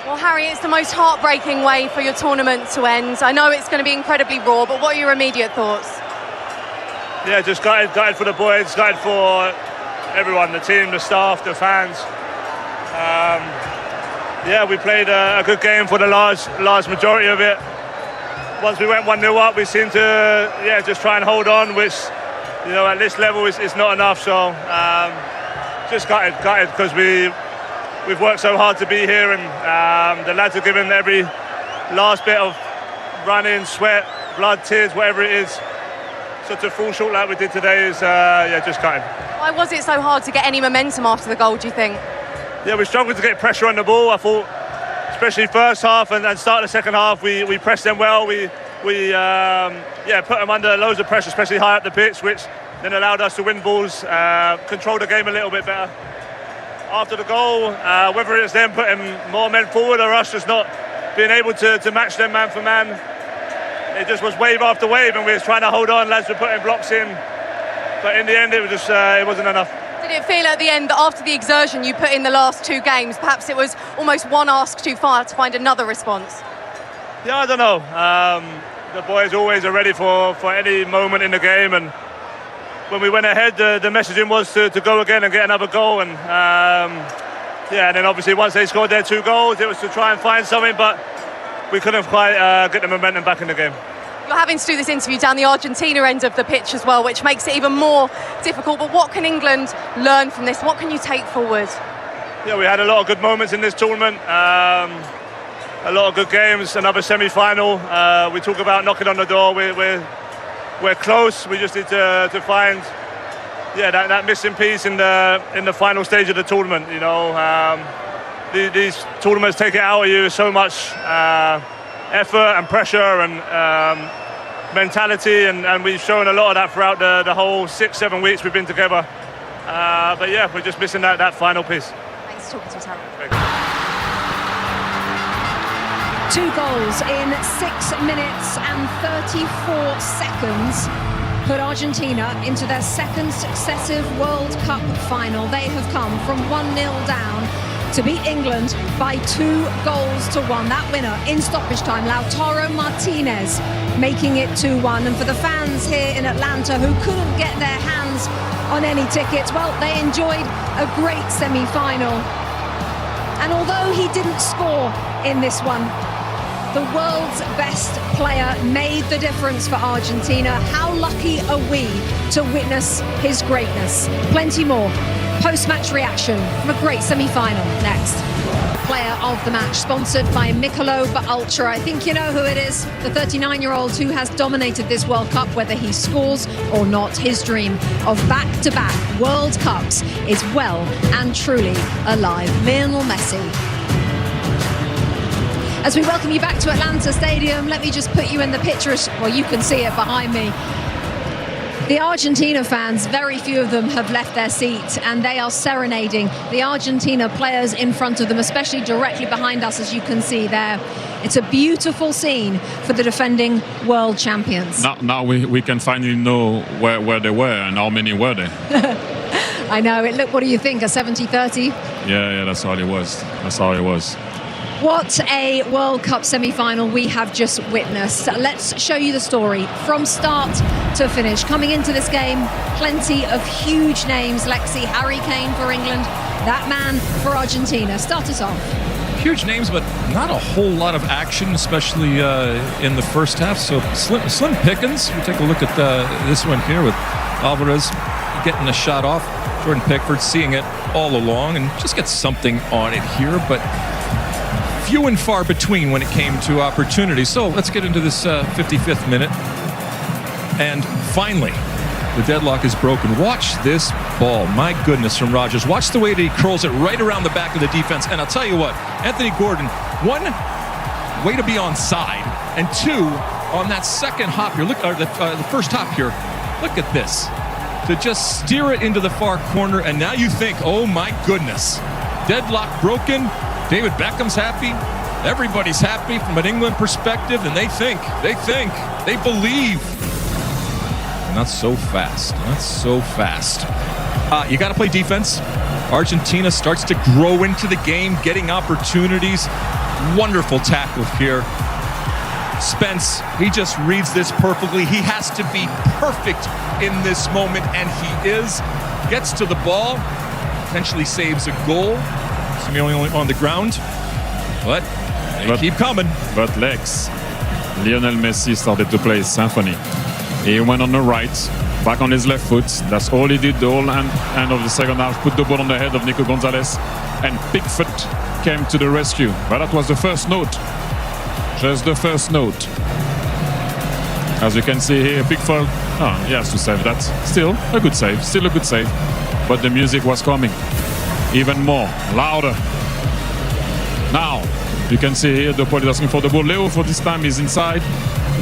Well, Harry, it's the most heartbreaking way for your tournament to end. I know it's going to be incredibly raw, but what are your immediate thoughts? Yeah, just gutted for the boys, gutted for everyone, the team, the staff, the fans. Yeah, we played a good game for the large majority of it. Once we went 1-0 up, we seemed to just try and hold on, which, you know, at this level is not enough. So just gutted because we've worked so hard to be here, and the lads have given every last bit of running, sweat, blood, tears, whatever it is. So to fall short like we did today is just gutted. Why was it so hard to get any momentum after the goal, do you think? Yeah, we struggled to get pressure on the ball. I thought, especially first half and start of the second half, we pressed them well. We put them under loads of pressure, especially high up the pitch, which then allowed us to win balls, control the game a little bit better. After the goal, whether it's them putting more men forward or us just not being able to match them man for man, it just was wave after wave, and we were trying to hold on. Lads were putting blocks in, but in the end, it was just it wasn't enough. Did it feel at the end that after the exertion you put in the last two games, perhaps it was almost one ask too far to find another response? Yeah, I don't know. The boys always are ready for any moment in the game, and when we went ahead, the messaging was to go again and get another goal, and and then obviously once they scored their 2 goals, it was to try and find something, but we couldn't quite get the momentum back in the game. You're having to do this interview down the Argentina end of the pitch as well, which makes it even more difficult. But what can England learn from this? What can you take forward? Yeah, we had a lot of good moments in this tournament. A lot of good games. Another semi-final. We talk about knocking on the door. We're close. We just need to find that missing piece in the final stage of the tournament. You know, these tournaments take it out of you so much. Effort and pressure and mentality, and we've shown a lot of that throughout the whole 6-7 weeks we've been together. But yeah, we're just missing that final piece. Thanks for talking to us, Harry. 2 goals in 6 minutes and 34 seconds put Argentina into their second successive World Cup final. They have come from 1-0 down to beat England by 2 goals to 1. That winner in stoppage time, Lautaro Martinez, making it 2-1. And for the fans here in Atlanta who couldn't get their hands on any tickets, well, they enjoyed a great semi-final. And although he didn't score in this one, the world's best player made the difference for Argentina. How lucky are we to witness his greatness? Plenty more post-match reaction from a great semi-final next. Player of the match, sponsored by Michelob Ultra. I think you know who it is. The 39-year-old who has dominated this World Cup, whether he scores or not. His dream of back-to-back World Cups is well and truly alive. Lionel Messi. As we welcome you back to Atlanta Stadium, let me just put you in the picture. Well, you can see it behind me. The Argentina fans, very few of them have left their seats, and they are serenading the Argentina players in front of them, especially directly behind us, as you can see there. It's a beautiful scene for the defending world champions. Now we can finally know where they were and how many were there. I know. Look, what do you think? A 70-30? Yeah, that's all it was. That's all it was. What a World Cup semi-final we have just witnessed. Let's show you the story from start to finish. Coming into this game, plenty of huge names. Lexi, Harry Kane for England, that man for Argentina. Start us off. Huge names, but not a whole lot of action, especially in the first half. So slim pickings. We take a look at this one here with Alvarez getting a shot off. Jordan Pickford seeing it all along and just gets something on it here, but few and far between when it came to opportunities. So let's get into this 55th minute. And finally, the deadlock is broken. Watch this ball. My goodness, from Rodgers. Watch the way that he curls it right around the back of the defense. And I'll tell you what, Anthony Gordon, 1, way to be onside, and 2, on that second hop here, look, or the first hop here, look at this. To just steer it into the far corner, and now you think, oh my goodness, deadlock broken. David Beckham's happy. Everybody's happy from an England perspective, and they believe. And not so fast. You got to play defense. Argentina starts to grow into the game, getting opportunities. Wonderful tackle here. Spence, he just reads this perfectly. He has to be perfect in this moment, and he is. Gets to the ball, potentially saves a goal. Simeone on the ground, but they keep coming. But Lex, Lionel Messi started to play his symphony. He went on the right, back on his left foot. That's all he did the whole end of the second half. Put the ball on the head of Nico Gonzalez, and Pickford came to the rescue. But that was the first note. Just the first note. As you can see here, Pickford, he has to save that. Still a good save, But the music was coming. Even more, louder. Now, you can see here, the ball is asking for the ball. Leo, for this time, is inside.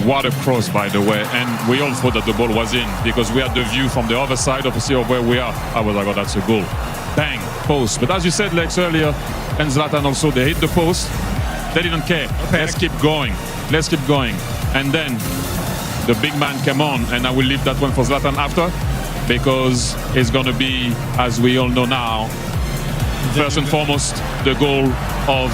What a cross, by the way. And we all thought that the ball was in because we had the view from the other side of where we are. I was like, oh, that's a goal. Bang, post. But as you said, Lex, earlier, and Zlatan also, they hit the post. They didn't care. Okay. Let's keep going. And then the big man came on, and I will leave that one for Zlatan after, because it's going to be, as we all know now, first and foremost, the goal of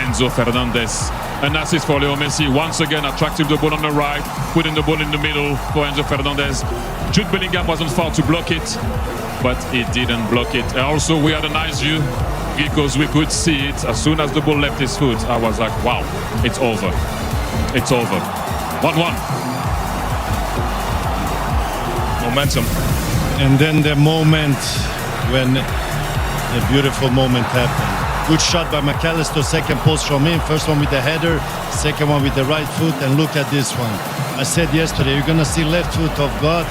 Enzo Fernandez. An assist for Leo Messi. Once again, attracting the ball on the right, putting the ball in the middle for Enzo Fernandez. Jude Bellingham wasn't far to block it, but he didn't block it. And also, we had a nice view, because we could see it as soon as the ball left his foot. I was like, wow, it's over. 1-1. Momentum. And then the moment when the beautiful moment happened. Good shot by McAllister, second post from him. First one with the header, second one with the right foot, and look at this one. I said yesterday, you're going to see left foot of God,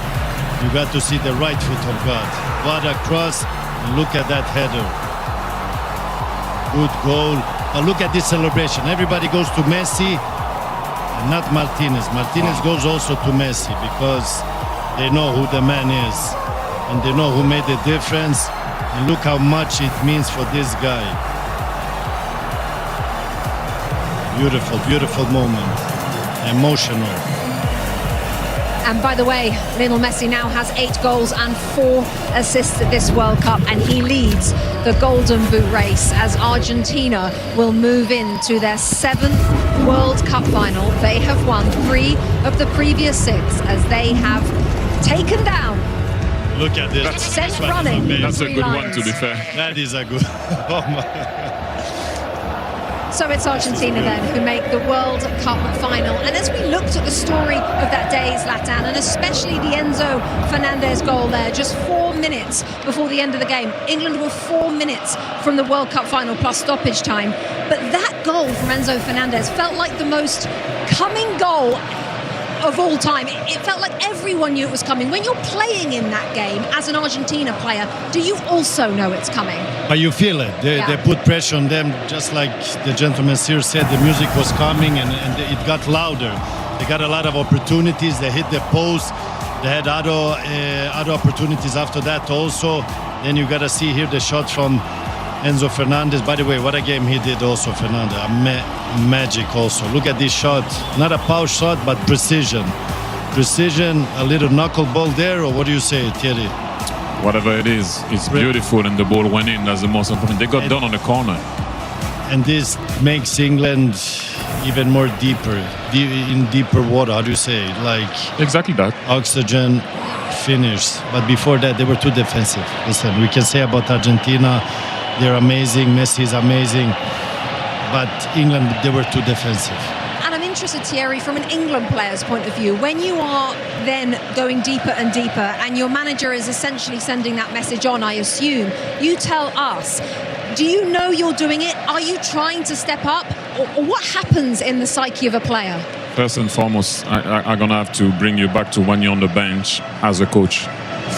you got to see the right foot of God. What a cross, and look at that header. Good goal. But look at this celebration. Everybody goes to Messi and not Martinez. Martinez goes also to Messi because they know who the man is and they know who made the difference. And look how much it means for this guy. Beautiful, beautiful moment. Emotional. And by the way, Lionel Messi now has 8 goals and 4 assists at this World Cup, and he leads the Golden Boot race as Argentina will move into their 7th World Cup final. They have won 3 of the previous 6 as they have taken down. Look at this. Sent running. That's a good one, to be fair. That is a good. Oh my. So it's Argentina then who make the World Cup final. And as we looked at the story of that day, Zlatan, and especially the Enzo Fernandez goal there, just 4 minutes before the end of the game, England were 4 minutes from the World Cup final plus stoppage time. But that goal from Enzo Fernandez felt like the most coming goal of all time. It felt like everyone knew it was coming. When you're playing in that game as an Argentina player, do you also know it's coming? But you feel it. They put pressure on them, just like the gentleman here said. The music was coming and it got louder. They got a lot of opportunities. They hit the post. They had other opportunities after that also. Then you got to see here the shot from Enzo Fernandez. By the way, what a game he did also, Fernandez. Magic also. Look at this shot. Not a power shot, but precision. Precision, a little knuckleball there, or what do you say, Thierry? Whatever it is, it's beautiful, and the ball went in. That's the most important. They got done on the corner. And this makes England even more in deeper water. How do you say? Like exactly that. Oxygen finish. But before that, they were too defensive. Listen, we can say about Argentina, they're amazing. Messi is amazing. But England, they were too defensive. And I'm interested, Thierry, from an England player's point of view, when you are then going deeper and deeper and your manager is essentially sending that message on, I assume, you tell us, do you know you're doing it? Are you trying to step up? Or what happens in the psyche of a player? First and foremost, I'm going to have to bring you back to when you're on the bench as a coach.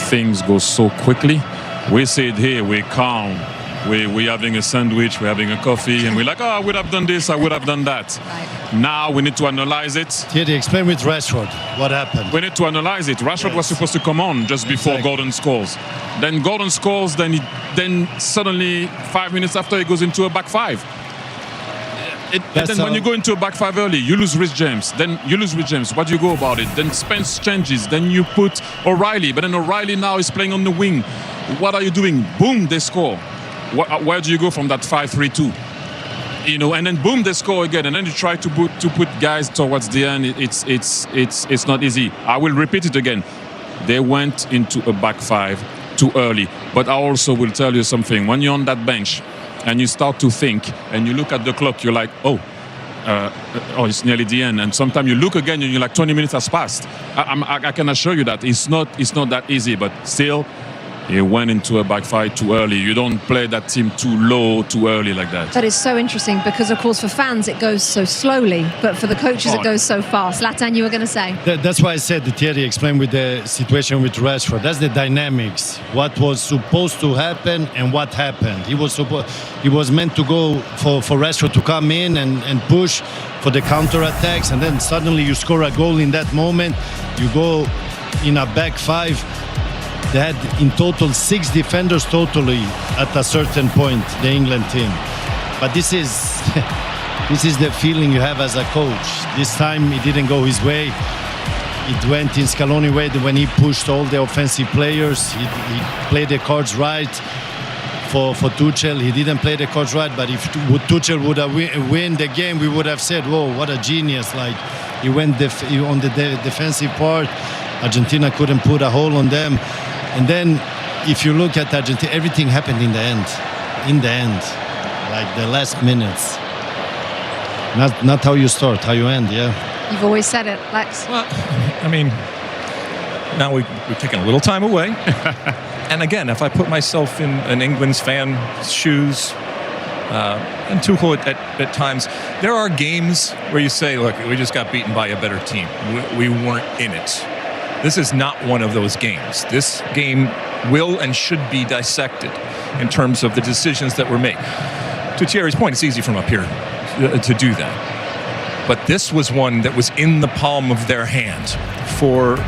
Things go so quickly. We sit here, we're calm. We're having a sandwich, we're having a coffee, and we're like, oh, I would have done this, I would have done that. Right. Now we need to analyze it. Thierry, explain with Rashford what happened. We need to analyze it. Rashford was supposed to come on just before Gordon scores. Then Gordon scores, then suddenly 5 minutes after he goes into a back 5. And then when you go into a back 5 early, you lose Rhys James. Then you lose Rhys James. What do you go about it? Then Spence changes. Then you put O'Reilly. But then O'Reilly now is playing on the wing. What are you doing? Boom, they score. Where do you go from that 5-3-2? you know, and then boom, they score again, and then you try to put guys towards the end. It's not easy. I will repeat it again. They went into a back five too early. But I also will tell you something. When you're on that bench and you start to think and you look at the clock, you're like, oh, it's nearly the end. And sometimes you look again and you're like, 20 minutes has passed. I can assure you that it's not that easy, but still, he went into a backfire too early. You don't play that team too low, too early like that. That is so interesting because, of course, for fans it goes so slowly, but for the coaches it goes so fast. Zlatan, you were going to say? That's why I said Thierry explained with the situation with Rashford. That's the dynamics. What was supposed to happen and what happened. He was meant to go for Rashford to come in and push for the counter-attacks, and then suddenly you score a goal in that moment. You go in a back five. They had in total 6 defenders totally at a certain point, the England team. But this is the feeling you have as a coach. This time it didn't go his way. It went in Scaloni's way when he pushed all the offensive players. He played the cards right for Tuchel. He didn't play the cards right, but if Tuchel would have win the game, we would have said, whoa, what a genius. Like, he went on the defensive part. Argentina couldn't put a hole on them. And then, if you look at Argentina, everything happened in the end. In the end, like the last minutes. Not how you start, how you end, yeah. You've always said it, Lex. Well, I mean, now we've taken a little time away. And again, if I put myself in an England's fan's shoes, and Tuchel at times, there are games where you say, look, we just got beaten by a better team. We weren't in it. This is not one of those games. This game will and should be dissected in terms of the decisions that were made. To Thierry's point, it's easy from up here to do that. But this was one that was in the palm of their hand for,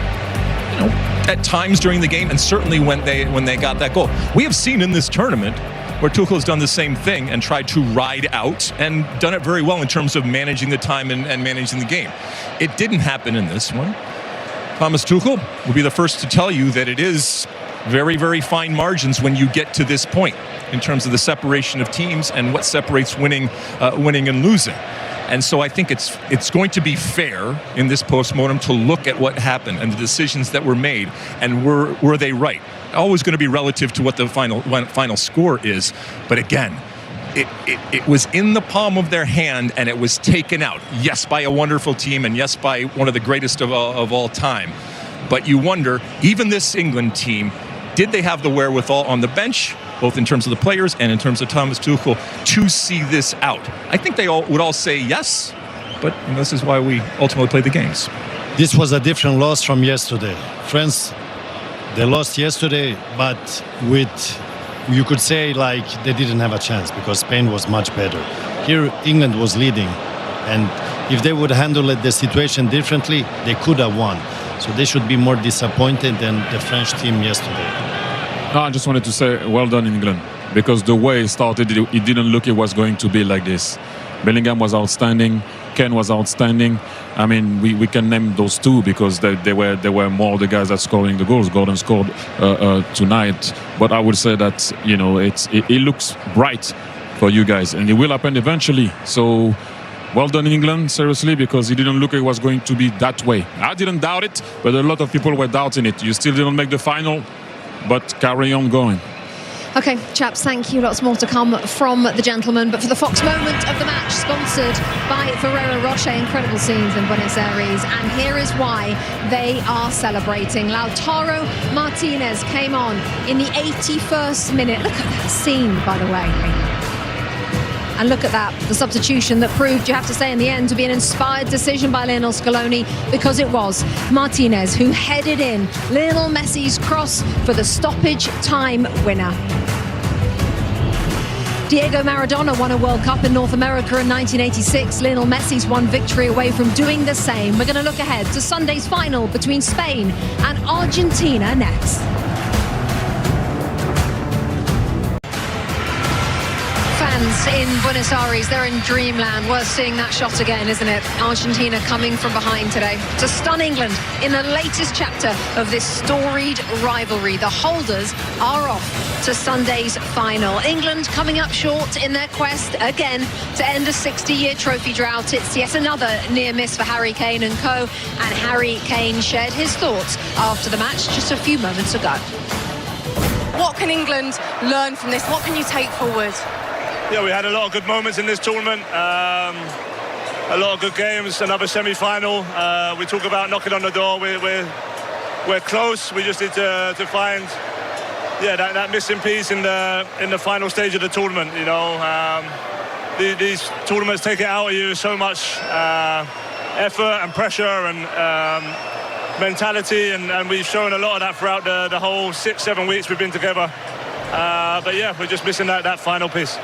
at times during the game, and certainly when they got that goal. We have seen in this tournament where Tuchel has done the same thing and tried to ride out and done it very well in terms of managing the time and managing the game. It didn't happen in this one. Thomas Tuchel will be the first to tell you that it is very, very fine margins when you get to this point in terms of the separation of teams and what separates winning and losing. And so I think it's going to be fair in this postmortem to look at what happened and the decisions that were made, and were they right? Always going to be relative to what the final score is, but again, it was in the palm of their hand, and it was taken out. Yes, by a wonderful team, and yes, by one of the greatest of all time. But you wonder, even this England team, did they have the wherewithal on the bench, both in terms of the players and in terms of Thomas Tuchel, to see this out? I think they would all say yes, but this is why we ultimately play the games. This was a different loss from yesterday. France, they lost yesterday, but you could say like they didn't have a chance because Spain was much better. Here, England was leading, and if they would handle the situation differently, they could have won. So they should be more disappointed than the French team yesterday. No, I just wanted to say well done, England, because the way it started, it didn't look it was going to be like this. Bellingham was outstanding. Kane was outstanding. I mean, we can name those two because they were more the guys that scoring the goals. Gordon scored tonight, but I would say that it looks bright for you guys, and it will happen eventually. So, well done, England, seriously, because it didn't look like it was going to be that way. I didn't doubt it, but a lot of people were doubting it. You still didn't make the final, but carry on going. Okay, chaps, thank you. Lots more to come from the gentlemen. But for the Fox moment of the match, sponsored by Ferrero Rocher, incredible scenes in Buenos Aires. And here is why they are celebrating. Lautaro Martinez came on in the 81st minute. Look at that scene, by the way. And look at that, the substitution that proved, you have to say, in the end, to be an inspired decision by Lionel Scaloni, because it was Martinez who headed in Lionel Messi's cross for the stoppage time winner. Diego Maradona won a World Cup in North America in 1986. Lionel Messi's one victory away from doing the same. We're going to look ahead to Sunday's final between Spain and Argentina next. fans in Buenos Aires, they're in dreamland. Worth seeing that shot again, isn't it? Argentina coming from behind today to stun England in the latest chapter of this storied rivalry. The holders are off to Sunday's final. England coming up short in their quest again to end a 60-year trophy drought. It's yet another near miss for Harry Kane and co. And Harry Kane shared his thoughts after the match just a few moments ago. What can England learn from this? What can you take forward? Yeah, we had a lot of good moments in this tournament. A lot of good games. Another semi-final. We talk about knocking on the door. We're close. We just need to find, that missing piece in the final stage of the tournament. You know, these tournaments take it out of you so much effort and pressure and mentality, and we've shown a lot of that throughout the whole 6-7 weeks we've been together. But yeah, we're just missing that final piece.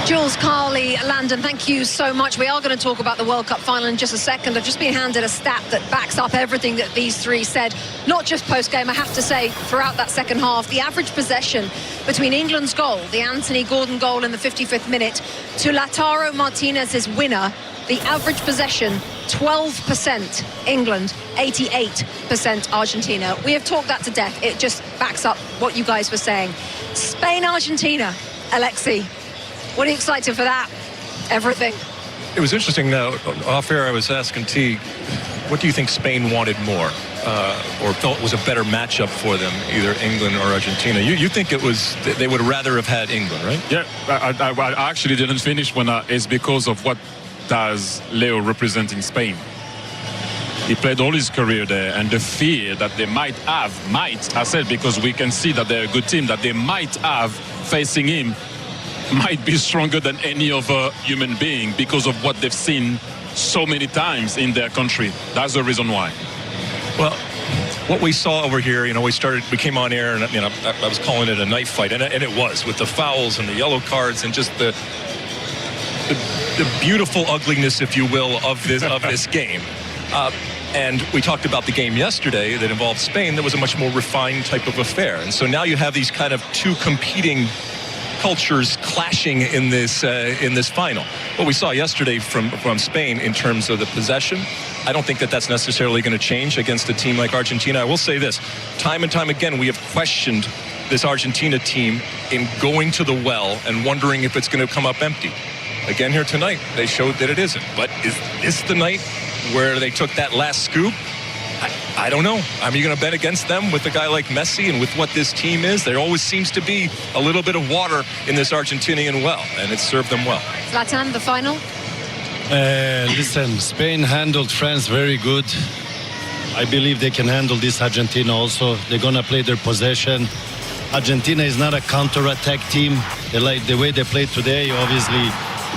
Jules, Carly, Landon, thank you so much. We are going to talk about the World Cup final in just a second. I've just been handed a stat that backs up everything that these three said, not just post-game. I have to say, throughout that second half, the average possession between England's goal, the Anthony Gordon goal in the 55th minute, to Lautaro Martinez's winner, the average possession, 12% England, 88% Argentina. We have talked that to death. It just backs up what you guys were saying. Spain-Argentina, Alexi. What are you excited for that? Everything. It was interesting, off air I was asking T, what do you think Spain wanted more or felt was a better matchup for them, either England or Argentina? You think it was, they would rather have had England, right? Yeah, I actually didn't finish when it's because of what does Leo represent in Spain. He played all his career there, and the fear that they I said, because we can see that they're a good team, that they might have facing him might be stronger than any other human being because of what they've seen so many times in their country. That's the reason why. Well, what we saw over here, we came on air, and I was calling it a knife fight, and it was, with the fouls and the yellow cards and just the beautiful ugliness, if you will, of this game. And we talked about the game yesterday that involved Spain. That was a much more refined type of affair, and so now you have these kind of two competing cultures clashing in this final. What we saw yesterday from Spain in terms of the possession, I don't think that that's necessarily going to change against a team like Argentina. I will say this, time and time again, we have questioned this Argentina team in going to the well and wondering if it's going to come up empty. Again here tonight, they showed that it isn't. But is this the night where they took that last scoop? I don't know. Are you going to bet against them with a guy like Messi and with what this team is? There always seems to be a little bit of water in this Argentinian well, and it's served them well. Zlatan, the final? Listen, Spain handled France very good. I believe they can handle this Argentina also. They're going to play their possession. Argentina is not a counter-attack team. They like the way they played today. Obviously,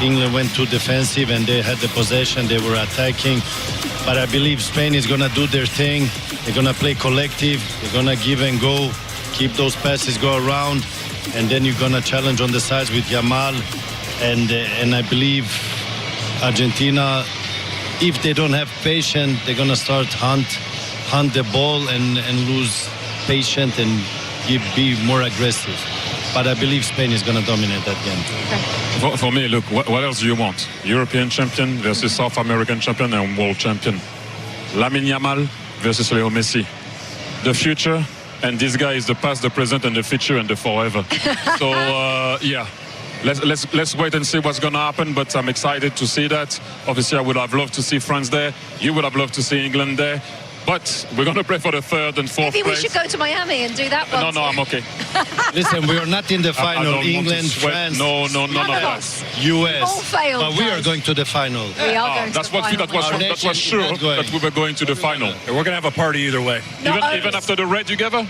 England went too defensive and they had the possession. They were attacking. But I believe Spain is going to do their thing. They're going to play collective. They're going to give and go, keep those passes go around. And then you're going to challenge on the sides with Yamal. And I believe Argentina, if they don't have patience, they're going to start hunt the ball and lose patience and be more aggressive. But I believe Spain is going to dominate that game. For me, look, what else do you want? European champion versus South American champion and world champion. Lamine Yamal versus Lionel Messi. The future, and this guy is the past, the present, and the future, and the forever. So, yeah. Let's wait and see what's going to happen, but I'm excited to see that. Obviously, I would have loved to see France there. You would have loved to see England there. But we're going to play for the third and fourth place. Maybe we should go to Miami and do that one. No, I'm okay. Listen, we are not in the final. England, France, none of us. US. All failed. But we are going to the final. We are going to the final. That was sure that we were going to the final. We're going to have a party either way. Even after the red together?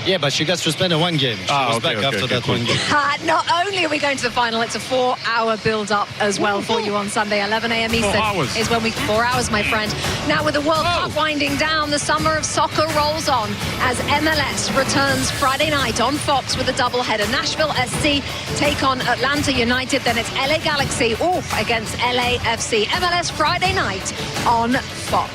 Yeah, but she got suspended one game. She was back after that one game. Not only are we going to the final, it's a 4-hour build-up as well for you on Sunday. 11 a.m. Eastern is when 4 hours, my friend. Now with the World Cup winding down, the summer of soccer rolls on as MLS returns Friday night on Fox with a doubleheader. Nashville SC take on Atlanta United, then it's LA Galaxy against LAFC. MLS Friday night on Fox.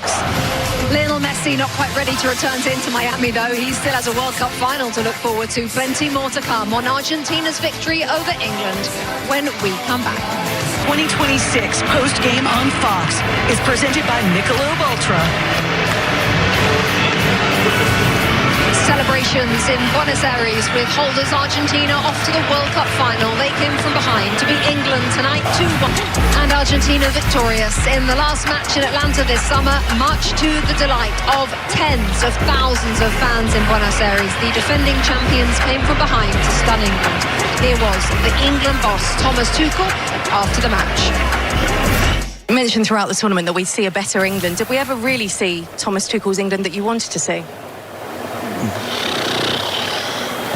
Lionel Messi not quite ready to return to Inter Miami, though. He still has a World Cup final to look forward to. Plenty more to come on Argentina's victory over England when we come back. 2026 post-game on Fox is presented by Michelob Ultra. Celebrations in Buenos Aires with holders Argentina off to the World Cup final. They came from behind to beat England tonight 2-1. And Argentina victorious in the last match in Atlanta this summer, much to the delight of tens of thousands of fans in Buenos Aires. The defending champions came from behind to stun England. Here was the England boss, Thomas Tuchel, after the match. You mentioned throughout the tournament that we see a better England. Did we ever really see Thomas Tuchel's England that you wanted to see?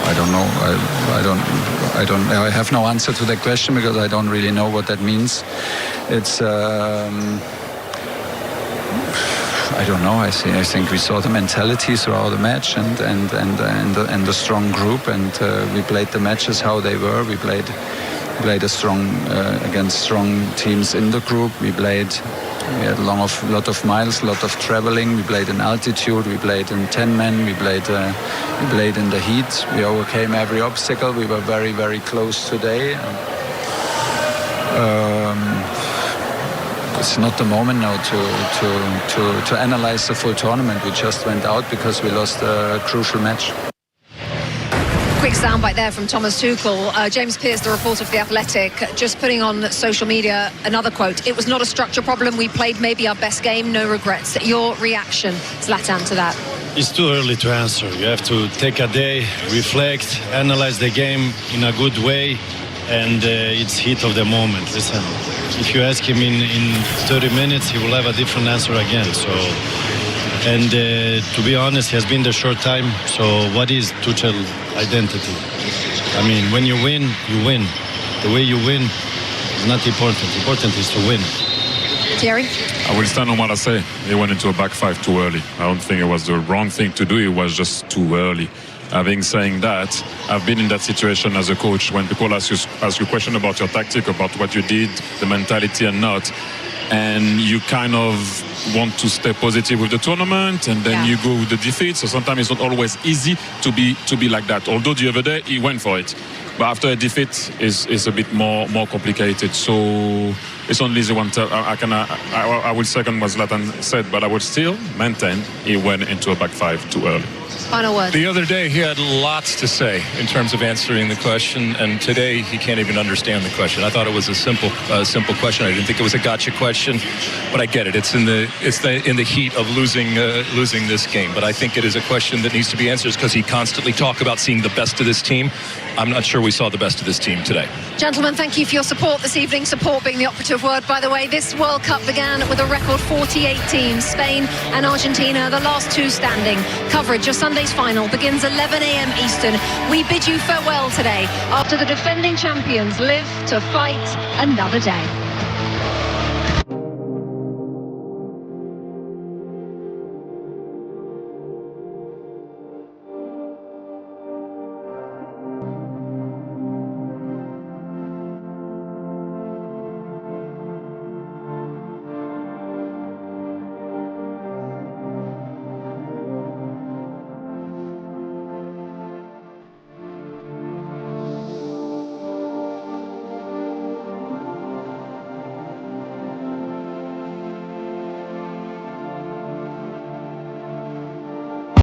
I don't know. I have no answer to that question because I don't really know what that means. It's. I don't know. I think we saw the mentality throughout the match and the strong group, and we played the matches how they were. We played a strong against strong teams in the group. We had a lot of miles, a lot of traveling. We played in altitude. We played in 10-man. We played in the heat. We overcame every obstacle. We were very, very close today. It's not the moment now to analyze the full tournament. We just went out because we lost a crucial match. Quick soundbite there from Thomas Tuchel. James Pearce, the reporter for The Athletic, just putting on social media another quote. It was not a structure problem. We played maybe our best game. No regrets. Your reaction, Zlatan, to that? It's too early to answer. You have to take a day, reflect, analyze the game in a good way, and it's heat of the moment. Listen, if you ask him in 30 minutes, he will have a different answer again. And to be honest, he has been there short time. So what is Tuchel's identity? I mean, when you win, you win. The way you win is not important. Important is to win. Thierry? I will stand on what I say. He went into a back five too early. I don't think it was the wrong thing to do. It was just too early. Having saying that, I've been in that situation as a coach when people ask you question about your tactic, about what you did, the mentality and not. And you kind of want to stay positive with the tournament, and then you go with the defeat. So sometimes it's not always easy to be like that. Although the other day he went for it, but after a defeat is a bit more complicated. So it's only the one. I will second what Zlatan said, but I would still maintain he went into a back five too early. Final word. The other day he had lots to say in terms of answering the question, and today he can't even understand the question. I thought it was a simple question. I didn't think it was a gotcha question, but I get it. It's in the heat of losing this game. But I think it is a question that needs to be answered because he constantly talked about seeing the best of this team. I'm not sure we saw the best of this team today. Gentlemen, thank you for your support this evening. Support being the operative word, by the way. This World Cup began with a record 48 teams. Spain and Argentina, the last two standing. Coverage of Sunday's final begins 11 a.m. Eastern. We bid you farewell today after the defending champions live to fight another day.